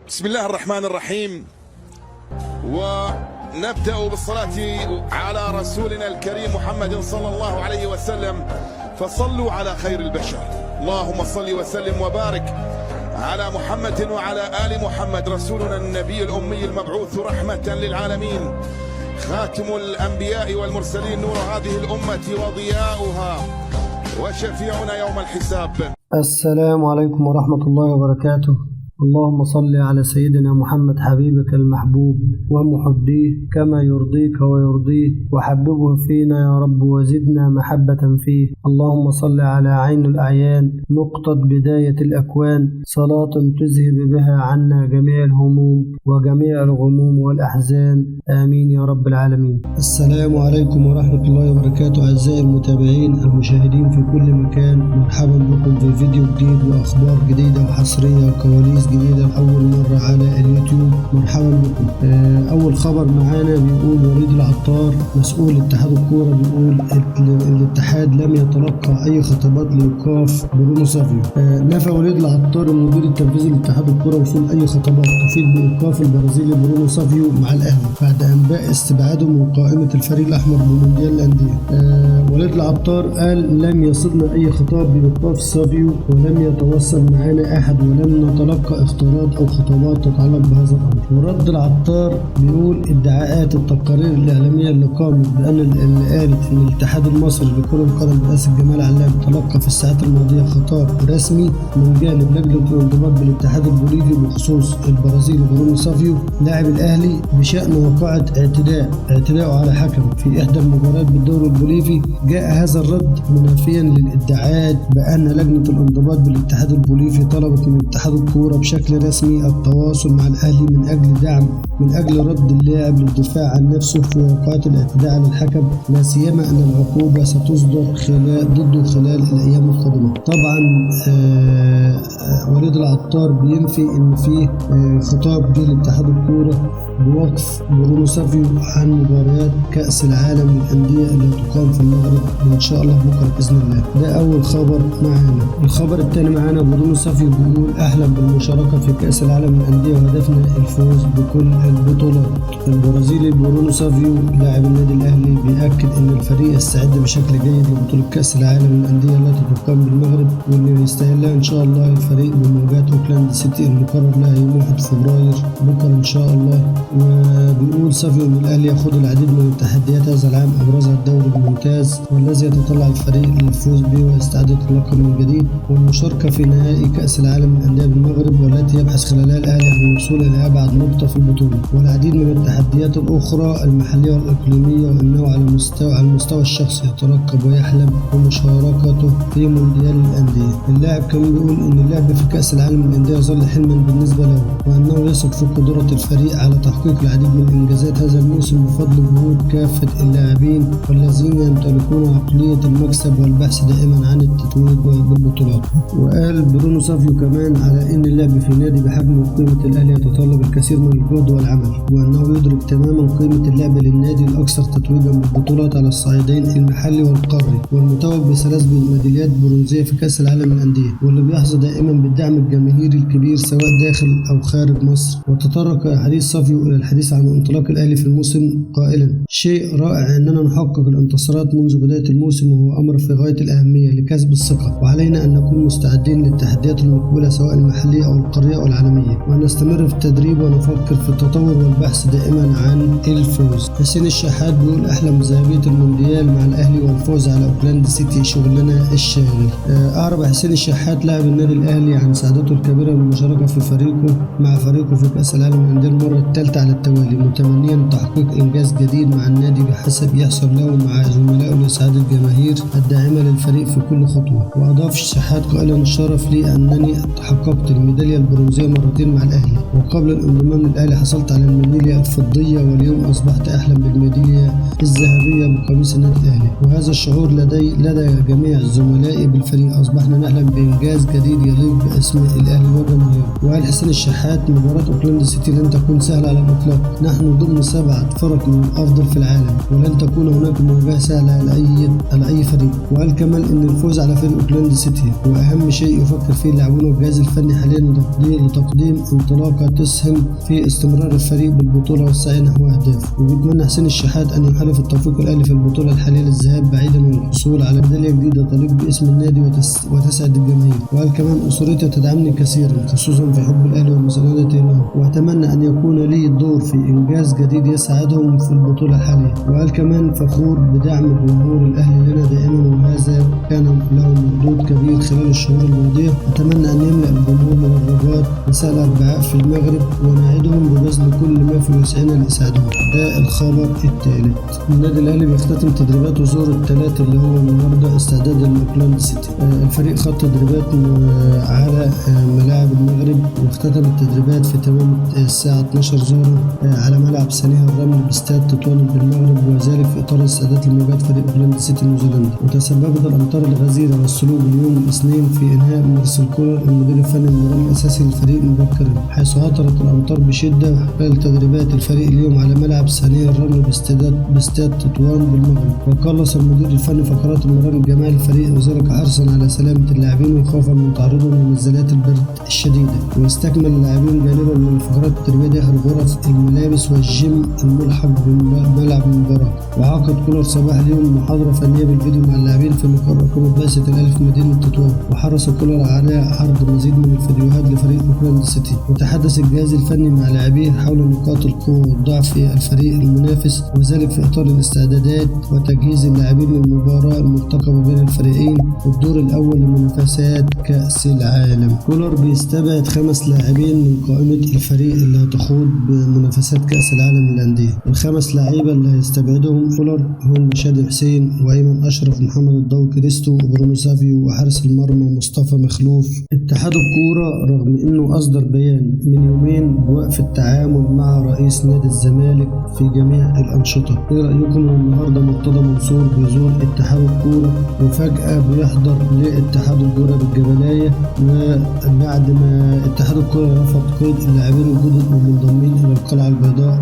بسم الله الرحمن الرحيم، ونبدأ بالصلاة على رسولنا الكريم محمد صلى الله عليه وسلم. فصلوا على خير البشر، اللهم صل وسلم وبارك على محمد وعلى آل محمد، رسولنا النبي الأمي المبعوث رحمة للعالمين، خاتم الأنبياء والمرسلين، نور هذه الأمة وضياؤها وشفيعنا يوم الحساب. السلام عليكم ورحمة الله وبركاته. اللهم صل على سيدنا محمد حبيبك المحبوب ومحبيه كما يرضيك ويرضيه، وحببه فينا يا رب وزدنا محبة فيه. اللهم صل على عين الأعيان، نقطة بداية الأكوان، صلاة تذهب بها عنا جميع الهموم وجميع الغموم والأحزان، آمين يا رب العالمين. السلام عليكم ورحمة الله وبركاته. أعزائي المتابعين المشاهدين في كل مكان، مرحبا بكم في فيديو جديد وأخبار جديدة وحصرية وكواليس جديدة لأول مرة على اليوتيوب. مرحبا بكم. أول خبر معانا بيقول وليد العطار مسؤول اتحاد الكورة بيقول الاتحاد لم يتلقى أي خطابات لإيقاف برونو سافيو. نفى وليد العطار المدير التنفيذي لاتحاد الكورة وصول أي خطابات تفيد بإيقاف البرازيلي برونو سافيو مع الأهلي بعد أنباء استبعاده من قائمة الفريق الأحمر بمونديال الأندية. وليد العطار قال لم يصلنا أي خطاب بإيقاف سافيو ولم يتواصل معنا أحد ولم نتلقى اختارات أو خطابات تتعلق بهذا الأمر. ورد العطار بيقول ادعاءات التقارير الإعلامية اللي قامت بأن اللي قالت إن الاتحاد المصري لكرة القدم برئاسة جمال علام تلقى في الساعات الماضية خطاب رسمي من جانب لجنة الانضباط بالاتحاد البوليفي بخصوص البرازيلي برونو سافيو لاعب الأهلي بشأن وقعة اعتداء على حكم في إحدى المباريات بالدوري البوليفي. جاء هذا الرد منافيا للادعاءات بأن لجنة الانضباط بالاتحاد البوليفي طلبت من اتحاد الكورة بشكل رسمي التواصل مع الأهلي من أجل رد اللاعب للدفاع عن نفسه في وقعات الاعتداء على الحكم، لا سيما أن العقوبة ستصدر ضده خلال الأيام القادمة. طبعا وليد العطار بينفي إن فيه خطاب جه لاتحاد الكورة بوقف برونو سافيو عن مباريات كأس العالم للأندية اللي هتقام في المغرب إن شاء الله بكرة بإذن الله. ده أول خبر معانا. الخبر الثاني معانا برونو سافيو بيقول أحلم بالمشاركة في كأس العالم للأندية وهدفنا الفوز بكل البطولات. البرازيلي برونو سافيو لاعب النادي الأهلي بيأكد إن الفريق يستعد بشكل جيد لبطولة كأس العالم للأندية التي تقام بالمغرب واللي يستهلها إن شاء الله الفريق بمواجهة أوكلاند سيتي المقرر لها يوم 1 فبراير بكرة إن شاء الله. وبيقول سافيو إن الأهلي يخوض العديد من التحديات هذا العام أبرزها الدوري الممتاز والذي يتطلع الفريق للفوز به واستعادة اللقب من جديد والمشاركة في نهائي كأس العالم للأندية بالمغرب والتي يبحث خلالها الأهلي عن الوصول إلى أبعد نقطة في البطولة، والعديد من التحديات الأخرى المحلية والإقليمية، وأنه على المستوى الشخصي يترقب ويحلم بمشاركته في مونديال الأندية. اللاعب كمان بيقول إن اللعب في كأس العالم للأندية يظل حلما بالنسبة له وأنه يثق في قدرة الفريق على تحقيق العديد من إنجازات هذا الموسم بفضل جهود كافة اللاعبين والذين يمتلكون عقلية المكسب والبحث دائما عن التتويج بالبطولات. وقال برونو سافيو كمان على أن اللعب في نادي بحجم وقيمة الأهلي يتطلب الكثير من الجهد والعمل، وأنه يدرك تماما قيمة اللعب للنادي الأكثر تتويجا بالبطولات على الصعيدين المحلي والقاري والمتوج بثلاث ميداليات برونزية في كأس العالم للأندية واللي بيحظى دائما بالدعم الجماهيري الكبير سواء داخل أو خارج مصر. وتطرق حديث سافيو إلى الحديث عن انطلاق الأهلي في الموسم قائلا شيء رائع أننا نحقق الانتصارات منذ بداية الموسم وهو أمر في غاية الأهمية لكسب الثقة، وعلينا أن نكون مستعدين للتحديات المقبلة سواء المحلية أو القارية أو العالمية ونستمر في التدريب ونفكر في التطور والبحث دائما عن الفوز. حسين الشحات بيقول أحلم بذهبية المونديال مع الأهلي والفوز على أوكلاند سيتي شغلنا الشاغل. أعرب حسين الشحات لاعب النادي الأهلي عن سعادته الكبيرة بالمشاركة مع فريقه في كأس العالم للأندية المرة الثالثة على التوالي، متمنيا تحقيق إنجاز جديد مع النادي بحسب يحصل له مع زملائه لإسعاد الجماهير الداعمة للفريق في كل خطوة. وأضاف الشحات قائلا الشرف لي أنني تحققت الميدالية البرونزية مرتين مع الأهلي، وقبل الانضمام للأهلي حصلت على الميدالية الفضية، واليوم أصبحت أحلم بالميدالية الذهبية بقميص النادي الأهلي، وهذا الشعور لدى جميع زملائي بالفريق. أصبحنا نحلم بإنجاز جديد يليق باسم الأهلي وجماهيره. وقال حسين الشحات: مباراة أوكلاند سيتي لن تكون سهلة على الإطلاق، نحن ضمن 7 فرق من الأفضل في العالم، ولن تكون هناك مواجهة سهلة على أي فريق. وقال كمان إن الفوز على فريق أوكلاند سيتي هو أهم شيء يفكر فيه اللاعبون والجهاز الفني حاليا لتقديم انطلاقة تسهم في استمرار الفريق بالبطولة والسعي نحو أهداف. وبيتمنى حسين الشحات أن يحالف التوفيق الأهلي في البطولة الحالية للذهاب بعيدا من الحصول على ميدالية جديدة تليق باسم النادي وتسعد الجماهير. وقال كمان: أسرتي تدعمني كثيرا، خصوصا في حب الأهلي ومساندتي له، وأتمنى أن يكون لي دور في إنجاز جديد يسعدهم في البطولة الحالية. وقال كمان: فخور بدعم جمهور الأهلي لنا دائما، وهذا كان له مردود كبير خلال الشهور الماضية. أتمنى أن يملأ الجمهور مدرجات مساء الأربعاء في المغرب، ونعدهم ببذل كل ما في وسعنا لإسعادهم. ده الخبر الثالث. النادي الأهلي بيختتم تدريباته ظهر الثلاث اللي هو النهارده استعداد لأوكلاند سيتي. الفريق خد تدريبات على ملاعب المغرب، واختتم التدريبات في تمام الساعة 12 ظهرا على ملعب سانيه الرمل باستاد تطوان بالمغرب، وذلك في إطار استعداد لمواجهة فريق أوكلاند سيتي النيوزيلندي. وتسببت الأمطار الغزيرة والسلوك اليوم الاثنين في إنهاء مارسيل كولر المدير الفني المران الأساسي للفريق مبكرا، حيث هطلت الأمطار بشدة خلال تدريبات الفريق اليوم على ملعب سانيه الرمل باستاد تطوان بالمغرب. وقلص المدير الفني فقرات المران الجماعي للفريق، وذلك حرصا على سلامة اللاعبين وخوفا من تعرضهم لنزلات البرد الشديدة. ويستكمل اللاعبين جانبا من الفقرات التدريبية داخل غرف الملابس والجيم الملحق بملعب المباراة. وعقد كولر صباح اليوم محاضرة فنية بالفيديو مع اللاعبين في مقر إقامة بعثة الأهلي في مدينة تطوان، وحرص كولر على عرض مزيد من الفيديوهات لفريق أوكلاند سيتي. وتحدث الجهاز الفني مع لاعبيه حول نقاط القوة والضعف في الفريق المنافس، وذلك في إطار الاستعدادات وتجهيز اللاعبين للمباراة المرتقبة بين الفريقين والدور الأول لمنافسات كأس العالم. كولر بيستبعد 5 لاعبين من قائمة الفريق اللي هتخوض بمنافسات كأس العالم للأندية. ال5 لاعيبة اللي هيستبعدهم كولر هم شادي حسين وأيمن أشرف ومحمد الضوي كريستو وبرونو سافيو وحارس المرمى مصطفى مخلوف. اتحاد الكورة رغم انه اصدر بيان من يومين بوقف التعامل مع رئيس نادي الزمالك في جميع الانشطة. ايه رأيكم النهارده مرتضى منصور بيزور اتحاد الكورة وفجأة بيحضر لاتحاد الكورة بالجبلاية، وبعد ما اتحاد الكورة رفض قيد اللاعبين الجدد المنضمين الى القلعة البيضاء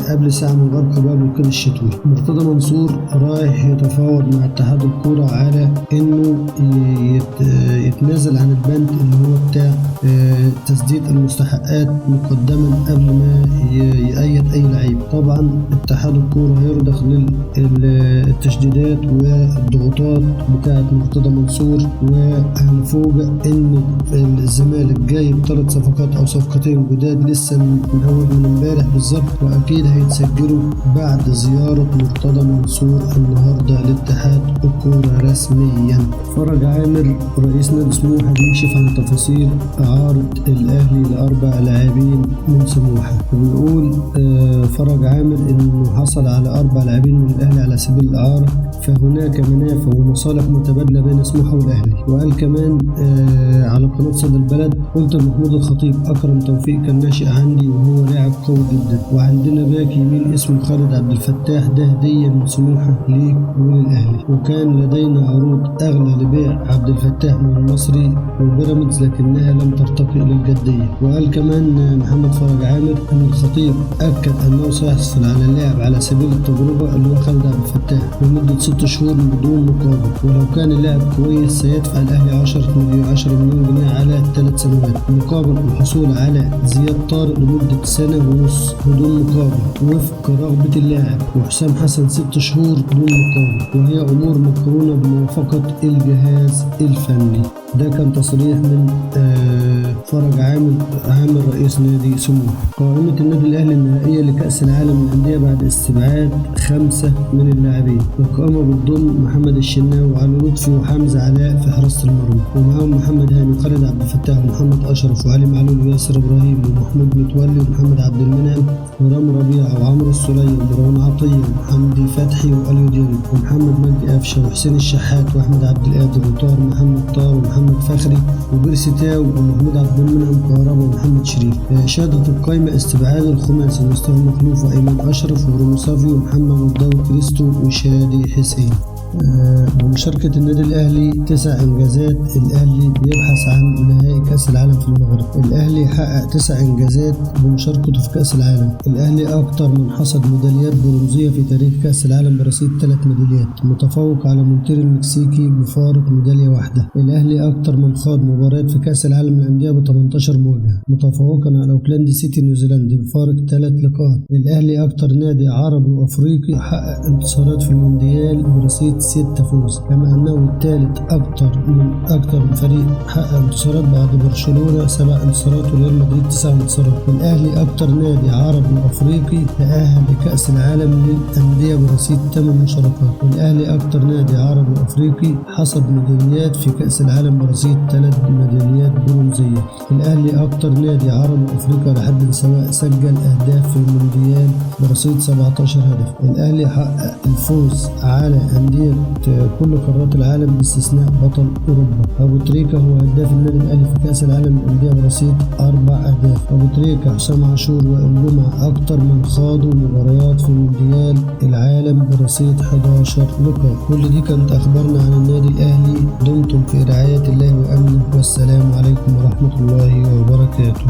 قبل ساعة من غرق باب القيد الشتوي. مرتضى منصور رايح يتفاوض مع اتحاد الكورة على انه يتنازل عن البند اللي هو بتاع تسديد المستحقات مقدما قبل ما يأيد اي لعيب. طبعا اتحاد الكورة هيرضخ للتشديدات والضغوطات بتاعة مرتضى منصور، وهنفوجئ ان الزمالك جاي ب3 صفقات او صفقتين جداد لسه من امبارح بالظبط، واكيد هيتسجلوا بعد زيارة مرتضى منصور النهارده لاتحاد الكورة رسميا. فرج عامر رئيس نادي سموحة بيكشف عن تفاصيل إعارة الأهلي ل4 لاعبين من سموحة، وبيقول فرج عامر إنه حصل على 4 لاعبين من الأهلي على سبيل الإعارة، فهناك منافع ومصالح متبادلة بين سموحة والأهلي. وقال كمان على قناة صدى البلد: قلت لمحمود الخطيب أكرم توفيق كان ناشئ عندي وهو لاعب قوي جدا، وعندنا باك يمين اسمه خالد عبد الفتاح، ده هدية من سموحة ليك وللأهلي، وكان لدينا عروض أغلى لبيع عبد الفتاح من المصري وبيراميدز لكنها لم ترتقي إلى الجدية. وقال كمان محمد فرج عامر أن الخطيب أكد أنه سيحصل على اللاعب على سبيل التجربة اللي هو خالد عبد الفتاح لمدة 6 شهور بدون مقابل، ولو كان اللاعب كويس سيدفع الأهلي 10 مليون جنيه على 3 سنوات مقابل الحصول على زياد طارق لمدة 1.5 سنة بدون مقابل وفق رغبة اللاعب، وحسام حسن 6 شهور بدون مقابل، وهي أمور مقرونة بموافقة الجهاز الفني. ده كان تصريح من فرج عامر رئيس نادي سموحة. قائمة النادي الأهلي النهائية لكأس العالم للأندية بعد استبعاد 5 من اللاعبين. القائمة بتضم محمد الشناوي وعلي لطفي وحمزة علاء في حراسة المرمى، ومعاهم محمد هاني وخالد عبد الفتاح ومحمد أشرف وعلي معلول وياسر إبراهيم ومحمود متولي ومحمد عبد المنعم ورامي ربيعة وعمرو السولية ومروان عطية وحمدي فتحي وأليو ديانج ومحمد مجدي قفشة وحسين الشحات وأحمد عبد القادر وطاهر محمد طاهر ومحمد فخري وبيرسي تاو ومحمود عبد المنعم كهربا ومحمد شريف. شهدت القائمة استبعاد الخماسي مصطفى مخلوف وأيمن أشرف ورونو سافيو ومحمد الضوء كريستو وشادي حسين. بمشاركة النادي الأهلي 9 إنجازات. الأهلي بيبحث عن نهائي كأس العالم في المغرب. الأهلي حقق 9 إنجازات بمشاركته في كأس العالم. الأهلي أكتر من حصد ميداليات برونزية في تاريخ كأس العالم برصيد 3 ميداليات، متفوق على مونتير المكسيكي بفارق ميدالية واحدة. الأهلي أكتر من خاض مباريات في كأس العالم للأندية ب 18 مواجهة، متفوقا على أوكلاند سيتي نيوزيلندي بفارق 3 لقاءات. الأهلي أكتر نادي عربي وأفريقي حقق انتصارات في المونديال برصيد 6 فوز، كما أنه الثالث أكتر من فريق حقق انتصارات بعد برشلونة 7 انتصارات وريال مدريد 9 انتصارات. الأهلي أكتر نادي عربي وأفريقي تأهل لكأس العالم للأندية برصيد 8 مشاركات. الأهلي أكتر نادي عربي وأفريقي حصد ميداليات في كأس العالم برصيد 3 ميداليات برونزية. الأهلي أكتر نادي عربي وأفريقيا لحد سواء سجل أهداف في المونديال برصيد 17 هدف. الأهلي حقق الفوز على أندية كل قارات العالم باستثناء بطل أوروبا. أبو تريكة هو هداف النادي الأهلي في كأس العالم للأندية برصيد 4 أهداف. أبو تريكة، حسام عاشور، وائل جمعة أكتر من خاضوا مباريات في مونديال العالم برصيد 11 لقاء. كل دي كانت أخبارنا عن النادي الأهلي. دمتم في رعاية الله وأمنه، والسلام عليكم ورحمة الله وبركاته.